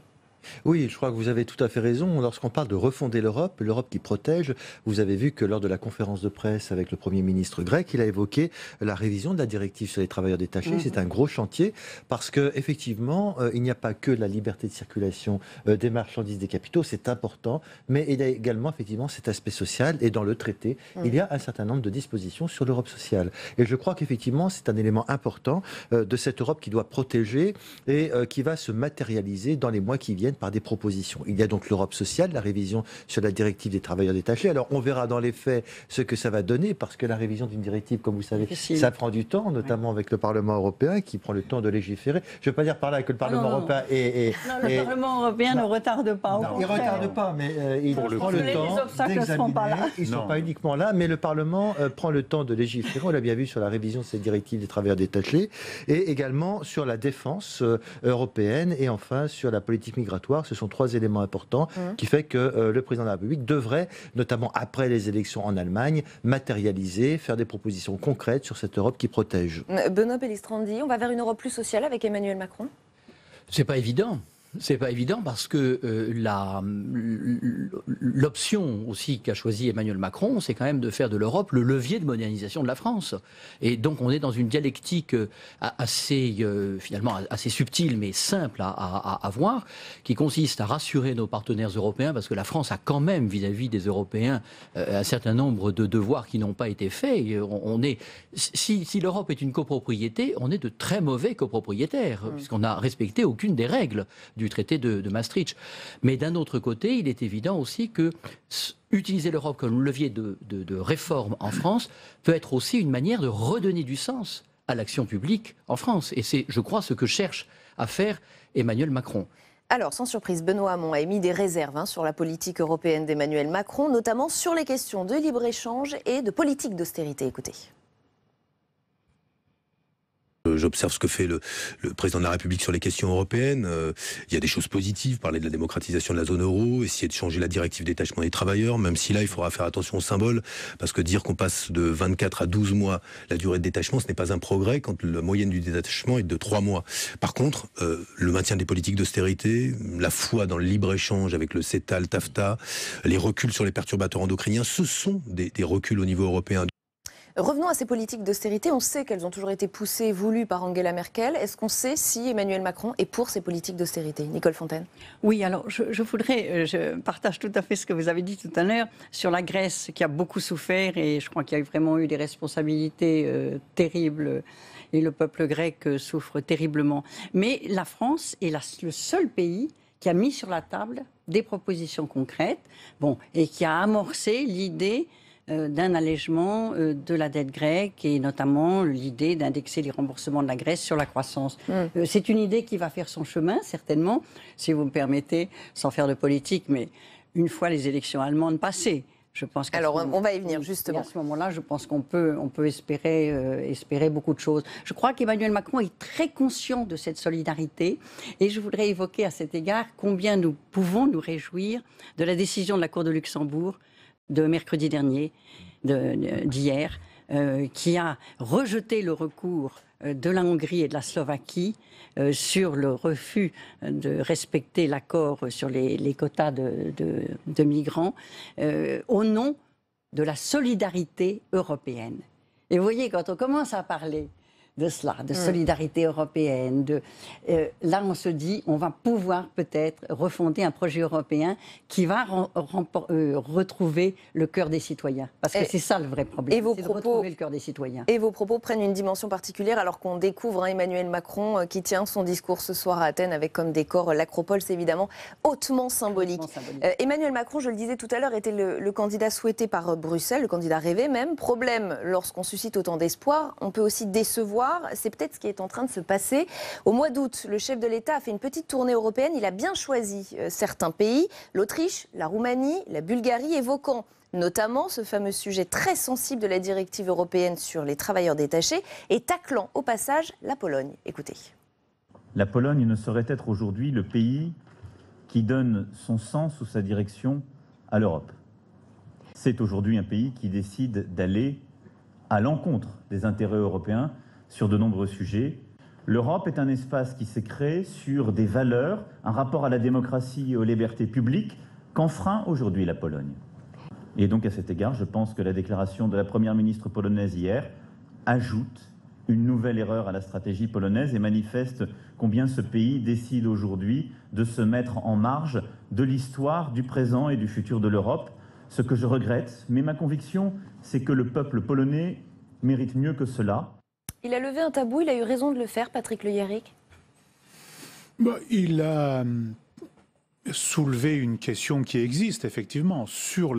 Oui, je crois que vous avez tout à fait raison. Lorsqu'on parle de refonder l'Europe, l'Europe qui protège, vous avez vu que lors de la conférence de presse avec le Premier ministre grec, il a évoqué la révision de la directive sur les travailleurs détachés. C'est un gros chantier parce qu'effectivement, il n'y a pas que la liberté de circulation des marchandises, des capitaux, c'est important, mais il y a également effectivement cet aspect social et dans le traité, il y a un certain nombre de dispositions sur l'Europe sociale. Et je crois qu'effectivement, c'est un élément important de cette Europe qui doit protéger et qui va se matérialiser dans les mois qui viennent par des propositions. Il y a donc l'Europe sociale, la révision sur la directive des travailleurs détachés. Alors on verra dans les faits ce que ça va donner, parce que la révision d'une directive, comme vous savez, ça prend du temps, notamment avec le Parlement européen qui prend le temps de légiférer. Je ne veux pas dire par là que le Parlement européen est... Non, le Parlement européen ne retarde pas. Il ne retarde pas, mais il prend le temps d'examiner. Ils ne sont pas uniquement là, mais le Parlement prend le temps de légiférer. On l'a bien vu sur la révision de cette directive des travailleurs détachés, et également sur la défense européenne, et enfin sur la politique migratoire. Ce sont trois éléments importants qui fait que le président de la République devrait, notamment après les élections en Allemagne, matérialiser, faire des propositions concrètes sur cette Europe qui protège. Benoît Pellistrandi, on va vers une Europe plus sociale avec Emmanuel Macron? C'est pas évident. C'est pas évident parce que l'option aussi qu'a choisi Emmanuel Macron, c'est quand même de faire de l'Europe le levier de modernisation de la France. Et donc on est dans une dialectique assez, finalement, assez subtile mais simple à voir, qui consiste à rassurer nos partenaires européens parce que la France a quand même vis-à-vis des Européens un certain nombre de devoirs qui n'ont pas été faits. Si l'Europe est une copropriété, on est de très mauvais copropriétaires puisqu'on n'a respecté aucune des règles du traité de Maastricht. Mais d'un autre côté, il est évident aussi que utiliser l'Europe comme levier de réforme en France peut être aussi une manière de redonner du sens à l'action publique en France. Et c'est, je crois, ce que cherche à faire Emmanuel Macron. Alors, sans surprise, Benoît Hamon a émis des réserves sur la politique européenne d'Emmanuel Macron, notamment sur les questions de libre-échange et de politique d'austérité. Écoutez. J'observe ce que fait le président de la République sur les questions européennes. Il y a des choses positives, parler de la démocratisation de la zone euro, essayer de changer la directive détachement des travailleurs, même si là, il faudra faire attention aux symboles, parce que dire qu'on passe de 24 à 12 mois la durée de détachement, ce n'est pas un progrès quand la moyenne du détachement est de 3 mois. Par contre, le maintien des politiques d'austérité, la foi dans le libre-échange avec le CETA, le TAFTA, les reculs sur les perturbateurs endocriniens, ce sont des reculs au niveau européen. Revenons à ces politiques d'austérité. On sait qu'elles ont toujours été poussées, voulues par Angela Merkel. Est-ce qu'on sait si Emmanuel Macron est pour ces politiques d'austérité? Nicole Fontaine. Oui, alors je partage tout à fait ce que vous avez dit tout à l'heure sur la Grèce qui a beaucoup souffert et je crois qu'il y a vraiment eu des responsabilités terribles et le peuple grec souffre terriblement. Mais la France est le seul pays qui a mis sur la table des propositions concrètes et qui a amorcé l'idée d'un allègement de la dette grecque et notamment l'idée d'indexer les remboursements de la Grèce sur la croissance. C'est une idée qui va faire son chemin, certainement, si vous me permettez, sans faire de politique, mais une fois les élections allemandes passées. Je pense alors, on va y venir, justement. À ce moment-là, je pense qu'on peut espérer beaucoup de choses. Je crois qu'Emmanuel Macron est très conscient de cette solidarité et je voudrais évoquer à cet égard combien nous pouvons nous réjouir de la décision de la Cour de Luxembourg de mercredi dernier, d'hier, qui a rejeté le recours de la Hongrie et de la Slovaquie sur le refus de respecter l'accord sur les quotas de migrants au nom de la solidarité européenne. Et vous voyez, quand on commence à parler de cela, de solidarité européenne. Là, on se dit, on va pouvoir peut-être refonder un projet européen qui va retrouver le cœur des citoyens. Parce que c'est ça le vrai problème, c'est de retrouver le cœur des citoyens. Et vos propos prennent une dimension particulière alors qu'on découvre Emmanuel Macron qui tient son discours ce soir à Athènes avec comme décor l'Acropole, c'est évidemment hautement symbolique. Emmanuel Macron, je le disais tout à l'heure, était le candidat souhaité par Bruxelles, le candidat rêvé même. Problème, lorsqu'on suscite autant d'espoir, on peut aussi décevoir. C'est peut-être ce qui est en train de se passer. Au mois d'août, le chef de l'État a fait une petite tournée européenne. Il a bien choisi certains pays, l'Autriche, la Roumanie, la Bulgarie, évoquant notamment ce fameux sujet très sensible de la directive européenne sur les travailleurs détachés et taclant au passage la Pologne. Écoutez. La Pologne ne saurait être aujourd'hui le pays qui donne son sens ou sa direction à l'Europe. C'est aujourd'hui un pays qui décide d'aller à l'encontre des intérêts européens sur de nombreux sujets. L'Europe est un espace qui s'est créé sur des valeurs, un rapport à la démocratie et aux libertés publiques qu'enfreint aujourd'hui la Pologne. Et donc à cet égard, je pense que la déclaration de la première ministre polonaise hier ajoute une nouvelle erreur à la stratégie polonaise et manifeste combien ce pays décide aujourd'hui de se mettre en marge de l'histoire, du présent et du futur de l'Europe. Ce que je regrette, mais ma conviction, c'est que le peuple polonais mérite mieux que cela. Il a levé un tabou, il a eu raison de le faire, Patrick Le Hiérich. Il a soulevé une question qui existe effectivement sur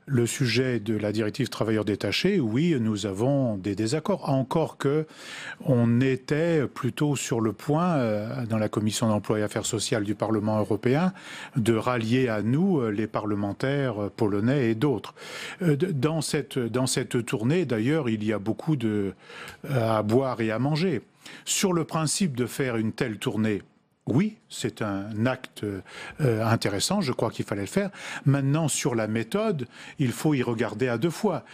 le sujet de la directive travailleurs détachés. Oui, nous avons des désaccords. Encore que on était plutôt sur le point, dans la commission d'emploi et affaires sociales du Parlement européen, de rallier à nous les parlementaires polonais et d'autres. Dans cette tournée, d'ailleurs, il y a beaucoup à boire et à manger. Sur le principe de faire une telle tournée, oui, c'est un acte intéressant, je crois qu'il fallait le faire. Maintenant, sur la méthode, il faut y regarder à deux fois.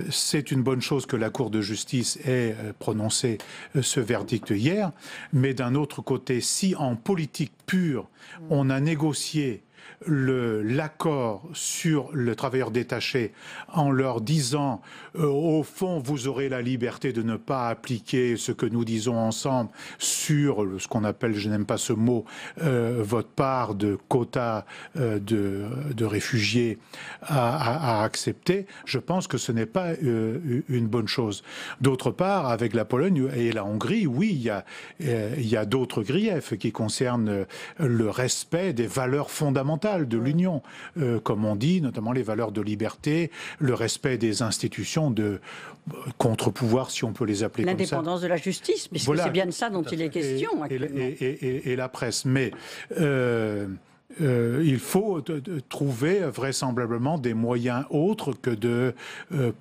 C'est une bonne chose que la Cour de justice ait prononcé ce verdict hier, mais d'un autre côté, si en politique pure, on a négocié l'accord sur le travailleur détaché en leur disant au fond vous aurez la liberté de ne pas appliquer ce que nous disons ensemble sur ce qu'on appelle, je n'aime pas ce mot, votre part de quota de réfugiés à accepter, je pense que ce n'est pas une bonne chose. D'autre part, avec la Pologne et la Hongrie, oui, il y a d'autres griefs qui concernent le respect des valeurs fondamentales de l'Union, comme on dit, notamment les valeurs de liberté, le respect des institutions de contre-pouvoir, si on peut les appeler comme ça. L'indépendance de la justice, puisque voilà, c'est bien de ça dont il est question actuellement. Et la presse. Mais il faut trouver vraisemblablement des moyens autres que de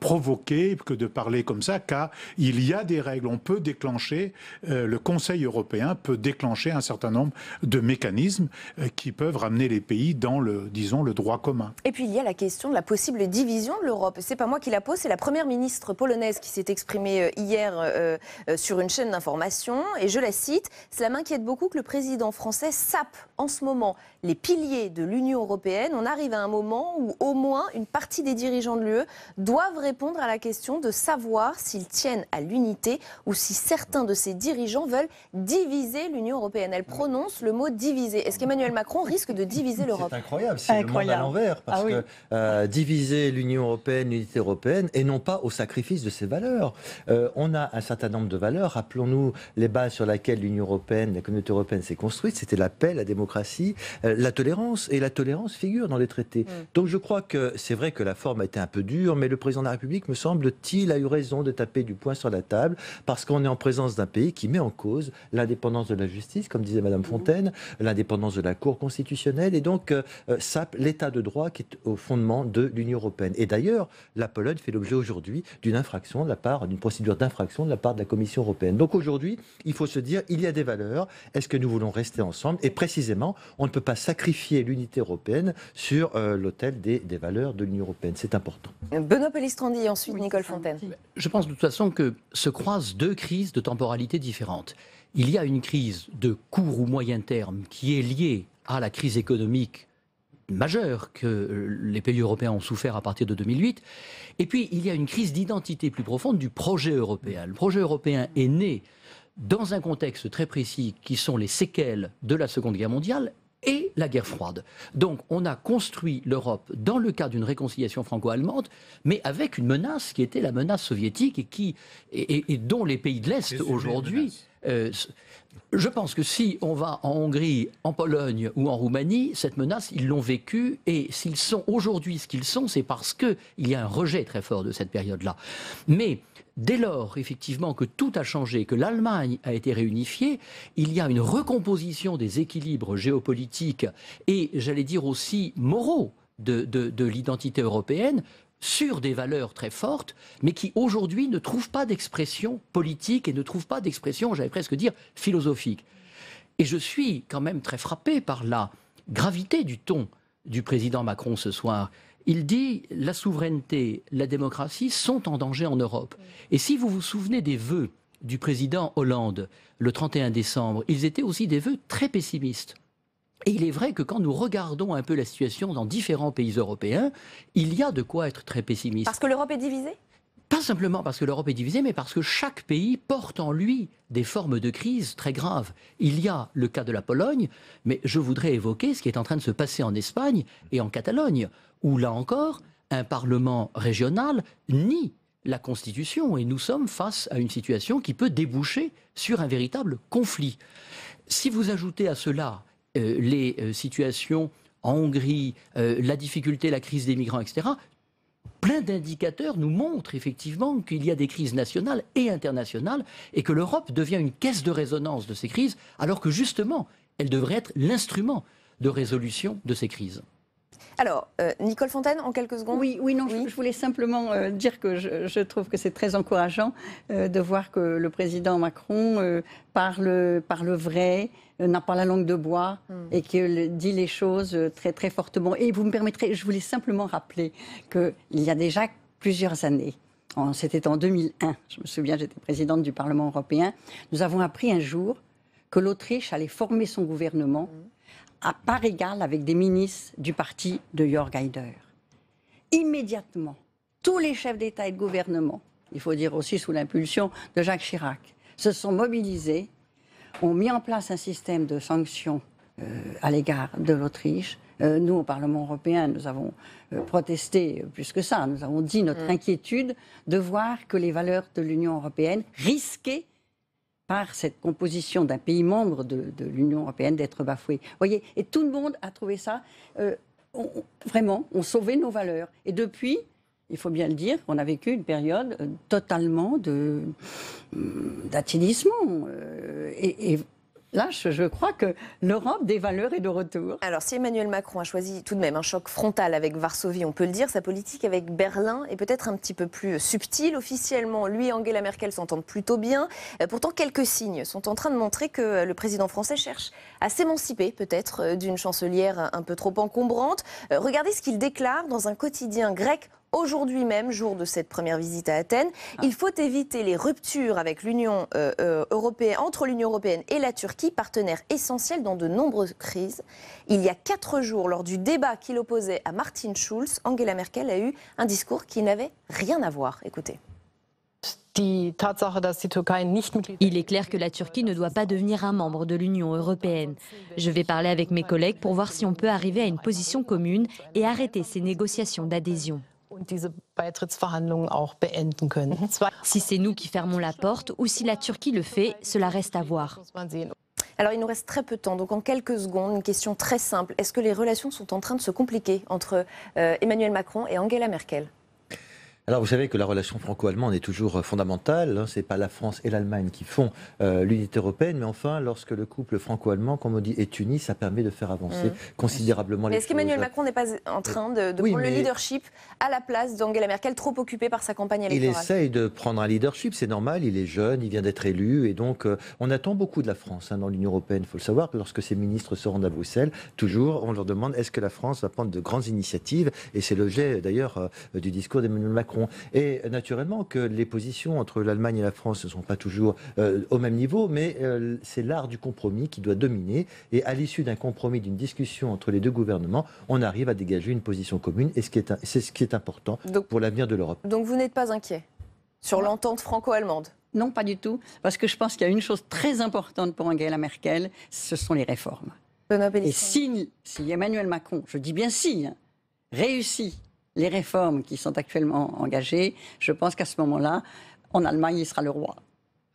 provoquer, que de parler comme ça, car il y a des règles. On peut déclencher, le Conseil européen peut déclencher un certain nombre de mécanismes qui peuvent ramener les pays dans le droit commun. Et puis il y a la question de la possible division de l'Europe. C'est pas moi qui la pose, c'est la première ministre polonaise qui s'est exprimée hier sur une chaîne d'information. Et je la cite, cela m'inquiète beaucoup que le président français sape en ce moment les piliers de l'Union européenne. On arrive à un moment où au moins une partie des dirigeants de l'UE doivent répondre à la question de savoir s'ils tiennent à l'unité ou si certains de ces dirigeants veulent diviser l'Union européenne. Elle prononce le mot diviser. Est-ce qu'Emmanuel Macron risque de diviser l'Europe ? C'est incroyable, c'est le monde à l'envers. Parce que diviser l'Union européenne, l'unité européenne, et non pas au sacrifice de ses valeurs. On a un certain nombre de valeurs. Rappelons-nous les bases sur lesquelles l'Union européenne, la communauté européenne s'est construite. C'était la paix, la démocratie, la tolérance, et la tolérance figure dans les traités. Donc je crois que c'est vrai que la forme a été un peu dure, mais le président de la République, me semble-t-il, a eu raison de taper du poing sur la table, parce qu'on est en présence d'un pays qui met en cause l'indépendance de la justice, comme disait Madame Fontaine, l'indépendance de la Cour constitutionnelle, et donc sape l'état de droit qui est au fondement de l'Union européenne. Et d'ailleurs, la Pologne fait l'objet aujourd'hui d'une infraction d'une procédure d'infraction de la part de la Commission européenne. Donc aujourd'hui, il faut se dire, il y a des valeurs, est-ce que nous voulons rester ensemble ? Et précisément, on ne peut pas sacrifier l'unité européenne sur l'autel des valeurs de l'Union européenne. C'est important. Benoît Pellistrandi, ensuite Nicole Fontaine. Je pense de toute façon que se croisent deux crises de temporalité différentes. Il y a une crise de court ou moyen terme qui est liée à la crise économique majeure que les pays européens ont souffert à partir de 2008. Et puis, il y a une crise d'identité plus profonde du projet européen. Le projet européen est né dans un contexte très précis qui sont les séquelles de la Seconde Guerre mondiale et la guerre froide. Donc on a construit l'Europe dans le cadre d'une réconciliation franco-allemande, mais avec une menace qui était la menace soviétique et dont les pays de l'Est aujourd'hui... je pense que si on va en Hongrie, en Pologne ou en Roumanie, cette menace, ils l'ont vécue, et s'ils sont aujourd'hui ce qu'ils sont, c'est parce qu'il y a un rejet très fort de cette période-là. Mais dès lors, effectivement, que tout a changé, que l'Allemagne a été réunifiée, il y a une recomposition des équilibres géopolitiques et, j'allais dire aussi, moraux de l'identité européenne, sur des valeurs très fortes, mais qui aujourd'hui ne trouvent pas d'expression politique et ne trouvent pas d'expression, j'allais presque dire, philosophique. Et je suis quand même très frappé par la gravité du ton du président Macron ce soir. il dit la souveraineté, la démocratie sont en danger en Europe. Et si vous vous souvenez des vœux du président Hollande le 31 décembre, ils étaient aussi des vœux très pessimistes. Et il est vrai que quand nous regardons un peu la situation dans différents pays européens, il y a de quoi être très pessimiste. Parce que l'Europe est divisée ? Pas simplement parce que l'Europe est divisée, mais parce que chaque pays porte en lui des formes de crise très graves. Il y a le cas de la Pologne, mais je voudrais évoquer ce qui est en train de se passer en Espagne et en Catalogne, où là encore, un Parlement régional nie la Constitution et nous sommes face à une situation qui peut déboucher sur un véritable conflit. Si vous ajoutez à cela les situations en Hongrie, la difficulté, la crise des migrants, etc., plein d'indicateurs nous montrent effectivement qu'il y a des crises nationales et internationales et que l'Europe devient une caisse de résonance de ces crises, alors que justement, elle devrait être l'instrument de résolution de ces crises. Alors, Nicole Fontaine, en quelques secondes. Oui. Je voulais simplement dire que je trouve que c'est très encourageant de voir que le président Macron parle vrai, n'a pas la langue de bois et qu'il dit les choses très, très fortement. Et vous me permettrez, je voulais simplement rappeler qu'il y a déjà plusieurs années, c'était en 2001, je me souviens, j'étais présidente du Parlement européen, nous avons appris un jour que l'Autriche allait former son gouvernement à part égale avec des ministres du parti de Jörg Haider. Immédiatement, tous les chefs d'État et de gouvernement, il faut dire aussi sous l'impulsion de Jacques Chirac, se sont mobilisés, ont mis en place un système de sanctions à l'égard de l'Autriche. Nous, au Parlement européen, nous avons protesté plus que ça. Nous avons dit notre inquiétude de voir que les valeurs de l'Union européenne risquaient par cette composition d'un pays membre de l'Union européenne d'être bafoué. Vous voyez, et tout le monde a trouvé ça, vraiment, on sauvait nos valeurs. Et depuis, il faut bien le dire, on a vécu une période totalement d'atténissement. Et là, je crois que l'Europe des valeurs est de retour. Alors, si Emmanuel Macron a choisi tout de même un choc frontal avec Varsovie, on peut le dire, sa politique avec Berlin est peut-être un petit peu plus subtile. Officiellement, lui et Angela Merkel s'entendent plutôt bien. Pourtant, quelques signes sont en train de montrer que le président français cherche à s'émanciper peut-être d'une chancelière un peu trop encombrante. Regardez ce qu'il déclare dans un quotidien grec aujourd'hui même, jour de cette première visite à Athènes. Il faut éviter les ruptures avec l'Union européenne, entre l'Union européenne et la Turquie, partenaire essentiel dans de nombreuses crises. Il y a 4 jours, lors du débat qui l'opposait à Martin Schulz, Angela Merkel a eu un discours qui n'avait rien à voir. Écoutez. Il est clair que la Turquie ne doit pas devenir un membre de l'Union européenne. Je vais parler avec mes collègues pour voir si on peut arriver à une position commune et arrêter ces négociations d'adhésion. Si c'est nous qui fermons la porte ou si la Turquie le fait, cela reste à voir. Alors, il nous reste très peu de temps, donc en quelques secondes, une question très simple. Est-ce que les relations sont en train de se compliquer entre Emmanuel Macron et Angela Merkel ? Alors vous savez que la relation franco-allemande est toujours fondamentale. Ce n'est pas la France et l'Allemagne qui font l'unité européenne, mais enfin, lorsque le couple franco-allemand, comme on dit, est uni, ça permet de faire avancer considérablement les choses. Est-ce qu'Emmanuel Macron n'est pas en train de prendre le leadership à la place d'Angela Merkel, trop occupée par sa campagne électorale ? Il essaye de prendre un leadership, c'est normal, il est jeune, il vient d'être élu, et donc on attend beaucoup de la France dans l'Union européenne. Il faut le savoir que lorsque ces ministres se rendent à Bruxelles, toujours on leur demande est-ce que la France va prendre de grandes initiatives, et c'est l'objet d'ailleurs du discours d'Emmanuel Macron. Et naturellement que les positions entre l'Allemagne et la France ne sont pas toujours au même niveau, mais c'est l'art du compromis qui doit dominer. Et à l'issue d'un compromis, d'une discussion entre les deux gouvernements, on arrive à dégager une position commune. Et c'est ce qui est important pour l'avenir de l'Europe. Donc vous n'êtes pas inquiet sur l'entente franco-allemande ? Non, pas du tout. Parce que je pense qu'il y a une chose très importante pour Angela Merkel, ce sont les réformes. Et si Emmanuel Macron, je dis bien si, réussit les réformes qui sont actuellement engagées, je pense qu'à ce moment-là, en Allemagne, il sera le roi.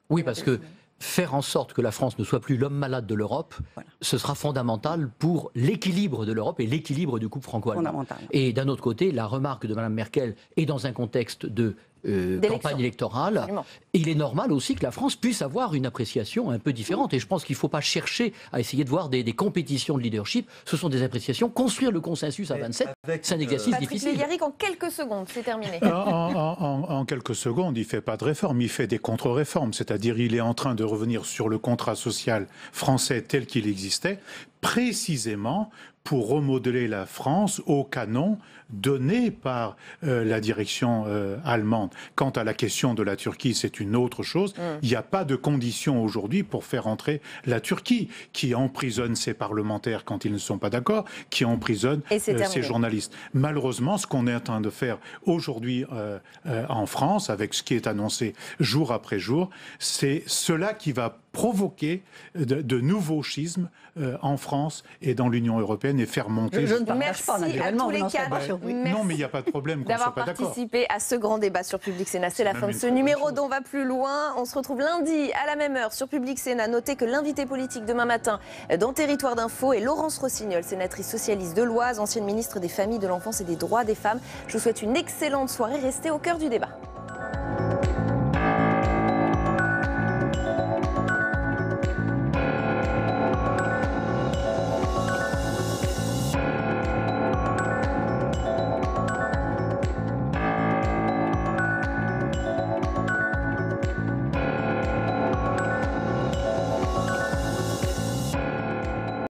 Oui, parce que faire en sorte que la France ne soit plus l'homme malade de l'Europe, ce sera fondamental pour l'équilibre de l'Europe et l'équilibre du couple franco-allemand. Et d'un autre côté, la remarque de Mme Merkel est dans un contexte de campagne électorale. Absolument. Il est normal aussi que la France puisse avoir une appréciation un peu différente. Et je pense qu'il ne faut pas chercher à essayer de voir des compétitions de leadership. Ce sont des appréciations. Construire le consensus à 27, c'est un exercice difficile. Patrick Légarrick, en quelques secondes, c'est terminé. En quelques secondes, il ne fait pas de réforme, il fait des contre-réformes. C'est-à-dire il est en train de revenir sur le contrat social français tel qu'il existait, précisément pour remodeler la France au canon donné par la direction allemande. Quant à la question de la Turquie, c'est une autre chose. Il n'y a pas de conditions aujourd'hui pour faire entrer la Turquie, qui emprisonne ses parlementaires quand ils ne sont pas d'accord, qui emprisonne ses journalistes. Malheureusement, ce qu'on est en train de faire aujourd'hui en France, avec ce qui est annoncé jour après jour, c'est cela qui va provoquer de nouveaux schismes en France et dans l'Union européenne et faire monter... Je ne partage pas, naturellement. Merci à tous les quatre. Non, mais il n'y a pas de problème qu'on ne soit pas d'accord. D'avoir participé à ce grand débat sur Public Sénat. C'est la fin de ce numéro d'On va plus loin. On se retrouve lundi à la même heure sur Public Sénat. Notez que l'invité politique demain matin dans Territoire d'Info est Laurence Rossignol, sénatrice socialiste de l'Oise, ancienne ministre des Familles, de l'Enfance et des Droits des Femmes. Je vous souhaite une excellente soirée. Restez au cœur du débat.